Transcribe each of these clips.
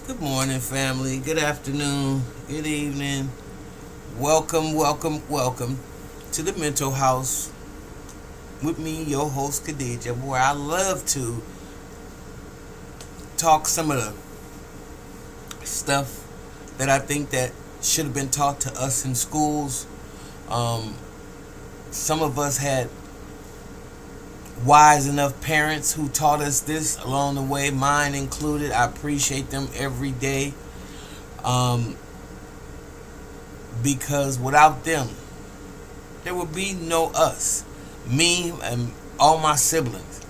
Good morning, family. Good afternoon. Good evening. Welcome to the Mental House with me, your host, Khadija, where I love to talk some of the stuff that I think that should have been taught to us in schools. Um, some of us had wise enough parents who taught us this along the way, mine included. I appreciate them every day. Um, because without them, there would be no us, me and all my siblings.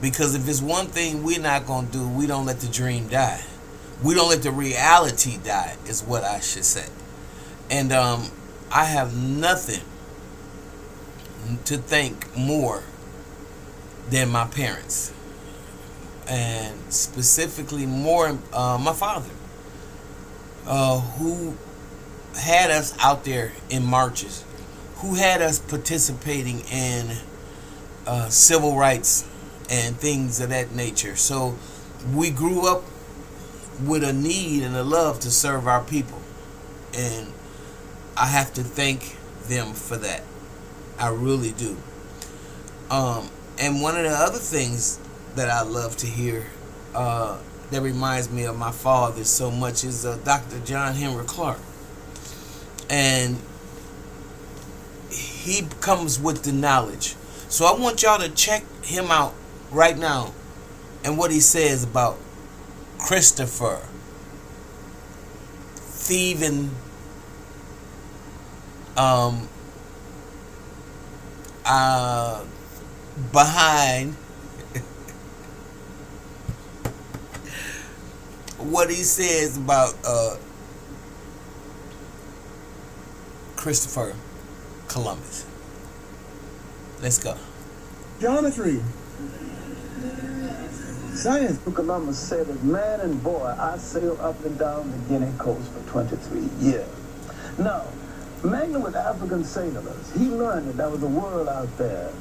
Because if it's one thing we're not going to do, we don't let the dream die. We don't let the reality die, is what I should say. And I have nothing to thank more than my parents. And specifically more my father, who had us out there in marches, who had us participating in civil rights and things of that nature. So we grew up with a need and a love to serve our people. And I have to thank them for that. I really do. And one of the other things that I love to hear that reminds me of my father so much is Dr. John Henry Clarke. And he comes with the knowledge. So I want y'all to check him out right now and what he says about Christopher thieving behind what he says about Christopher Columbus. Let's go. Geometry. Science. Columbus said that man and boy, I sailed up and down the Guinea coast for 23 years. Now, Magna with African sailors, he learned that there was a world out there.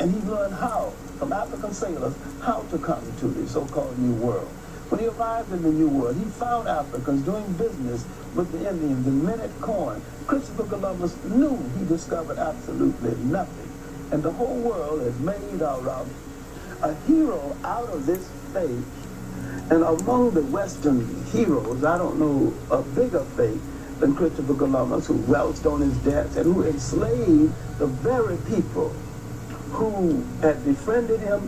And he learned how, from African sailors, how to come to the so-called New World. When he arrived in the New World, he found Africans doing business with the Indians and minted corn. Christopher Columbus knew he discovered absolutely nothing. And the whole world has made a hero out of this faith. And among the Western heroes, I don't know a bigger fate than Christopher Columbus, who welched on his debts and who enslaved the very people who had befriended him,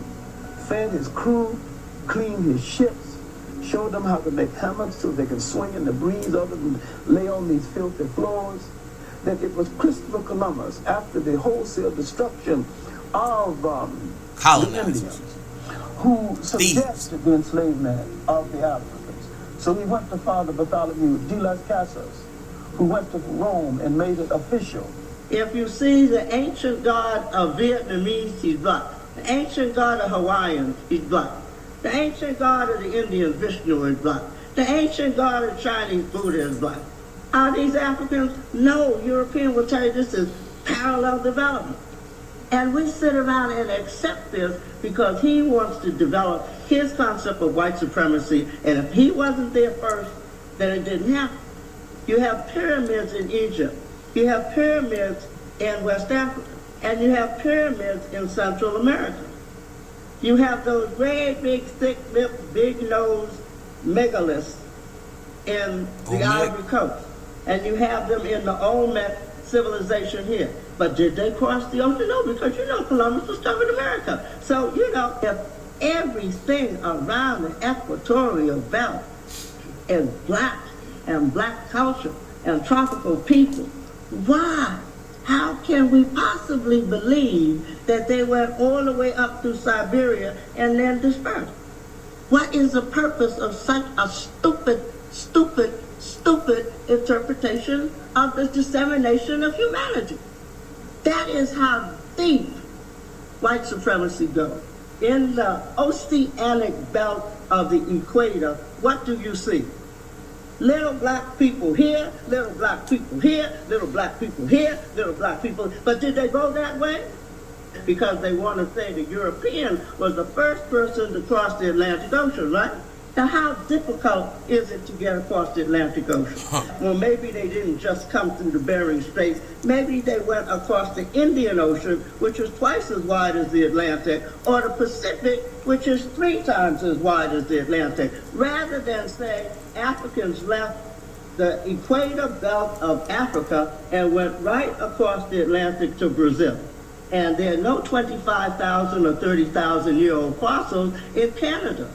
fed his crew, cleaned his ships, showed them how to make hammocks so they could swing in the breeze other than lay on these filthy floors. That it was Christopher Columbus, after the wholesale destruction of the Indians, who suggested the enslavement of the Africans. So he went to Father Bartholomew de las Casas, who went to Rome and made it official. If you see the ancient god of Vietnamese, he's black. The ancient god of Hawaiians, he's black. The ancient god of the Indians, Vishnu, is black. The ancient god of Chinese Buddha is black. Are these Africans? No, European will tell you this is parallel development. And we sit around and accept this because he wants to develop his concept of white supremacy. And if he wasn't there first, then it didn't happen. You have pyramids in Egypt. You have pyramids in West Africa, and you have pyramids in Central America. You have those great big thick-lipped, big-nosed megaliths in the Ivory Coast, and you have them in the Olmec civilization here. But did they cross the ocean? No, because Columbus discovered America. So, if everything around the equatorial belt is black and black culture and tropical people, why? How can we possibly believe that they went all the way up through Siberia and then dispersed? What is the purpose of such a stupid interpretation of the dissemination of humanity? That is how deep white supremacy goes. In the oceanic belt of the equator, what do you see? Little black people here, little black people here, little black people here, little black people. But did they go that way? Because they want to say the European was the first person to cross the Atlantic Ocean, right? Now, how difficult is it to get across the Atlantic Ocean? Well, maybe they didn't just come through the Bering Strait. Maybe they went across the Indian Ocean, which is twice as wide as the Atlantic, or the Pacific, which is 3 times as wide as the Atlantic. Rather than say Africans left the equator belt of Africa and went right across the Atlantic to Brazil. And there are no 25,000 or 30,000 year old fossils in Canada.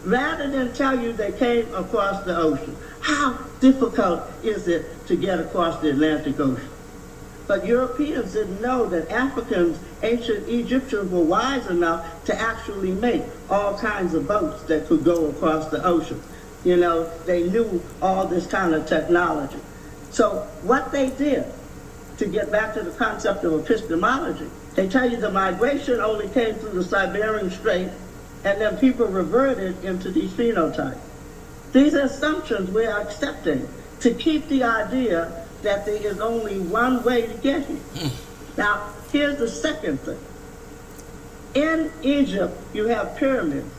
Rather than tell you they came across the ocean, how difficult is it to get across the Atlantic Ocean? But Europeans didn't know that Africans, ancient Egyptians, were wise enough to actually make all kinds of boats that could go across the ocean. You know, they knew all this kind of technology. So what they did, to get back to the concept of epistemology, they tell you the migration only came through the Siberian Strait, and then people reverted into these phenotypes. These are assumptions we are accepting to keep the idea that there is only one way to get here. Now, here's the second thing. In Egypt, you have pyramids.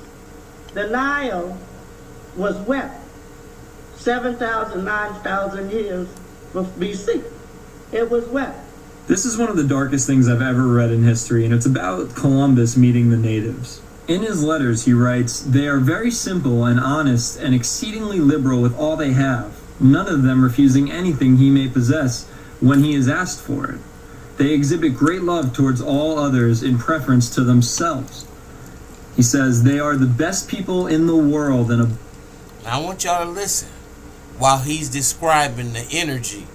The Nile was wet 7,000, 9,000 years BC. It was wet. This is one of the darkest things I've ever read in history, and it's about Columbus meeting the natives. In his letters, he writes, "They are very simple and honest and exceedingly liberal with all they have, none of them refusing anything he may possess when he is asked for it. They exhibit great love towards all others in preference to themselves." He says, "They are the best people in the world." And I want y'all to listen while he's describing the energy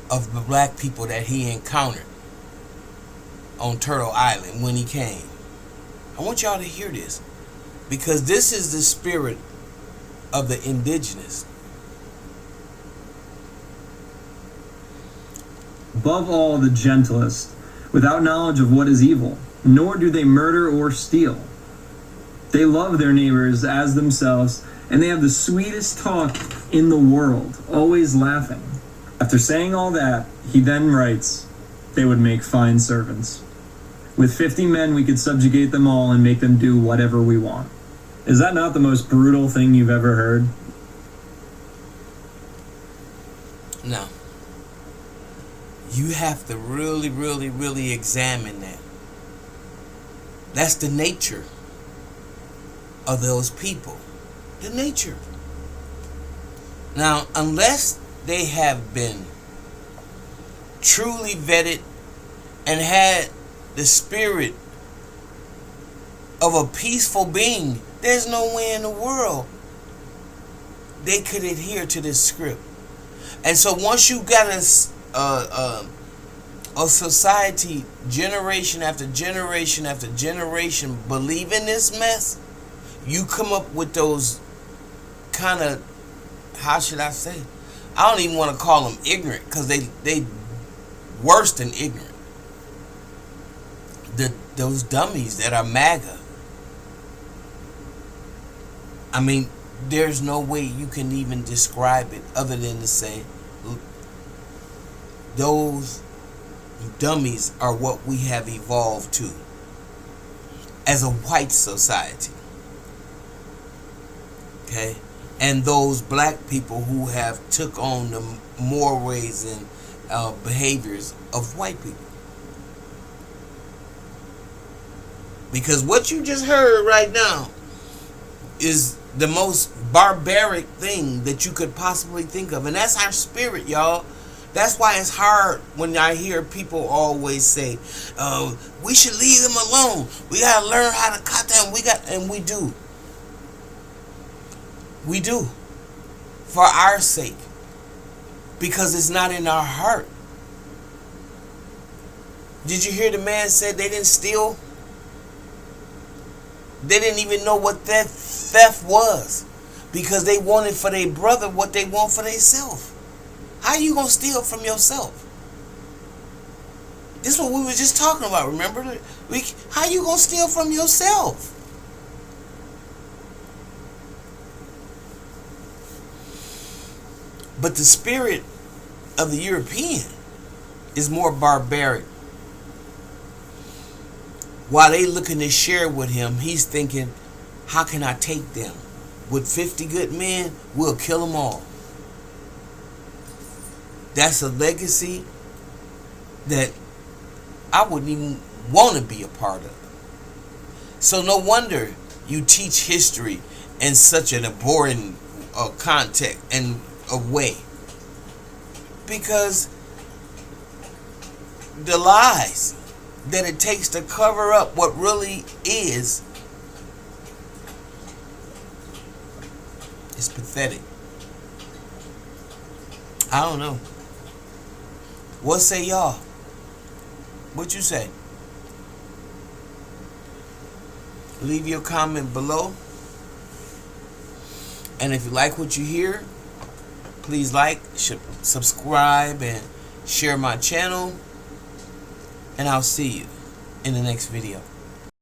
of the black people that he encountered on Turtle Island when he came. I want y'all to hear this, because this is the spirit of the indigenous. above all the gentlest, without knowledge of what is evil, nor do they murder or steal. They love their neighbors as themselves, and they have the sweetest talk in the world, always laughing. After saying all that, he then writes, they would make fine servants. With 50 men, we could subjugate them all and make them do whatever we want. Is that not the most brutal thing you've ever heard? No. You have to really examine that. That's the nature of those people. The nature. Now, unless they have been truly vetted and had the spirit of a peaceful being, there's no way in the world they could adhere to this script. And so once you got a society, generation after generation after generation, believe in this mess, you come up with those kind of, how should I say, I don't even want to call them ignorant, because they worse than ignorant. Those dummies that are MAGA. I mean, there's no way you can even describe it other than to say those dummies are what we have evolved to as a white society. Okay? And those black people who have took on the mores and behaviors of white people. Because what you just heard right now is the most barbaric thing that you could possibly think of. And that's our spirit, y'all. That's why it's hard when I hear people always say, we should leave them alone. We got to learn how to cut them. And we do. We do. For our sake. Because it's not in our heart. Did you hear the man say they didn't steal? They didn't even know what that theft was, because they wanted for their brother what they want for themselves. How you gonna steal from yourself? This is what we were just talking about. Remember, how you gonna steal from yourself? But the spirit of the European is more barbaric. While they looking to share with him, he's thinking, How can I take them? With 50 good men, we'll kill them all. That's a legacy that I wouldn't even want to be a part of. So no wonder you teach history in such an abhorrent context and a way. Because the lies that it takes to cover up what really is pathetic. I don't know. What say y'all? What you say? Leave your comment below. And if you like what you hear, please like, subscribe, and share my channel. And I'll see you in the next video.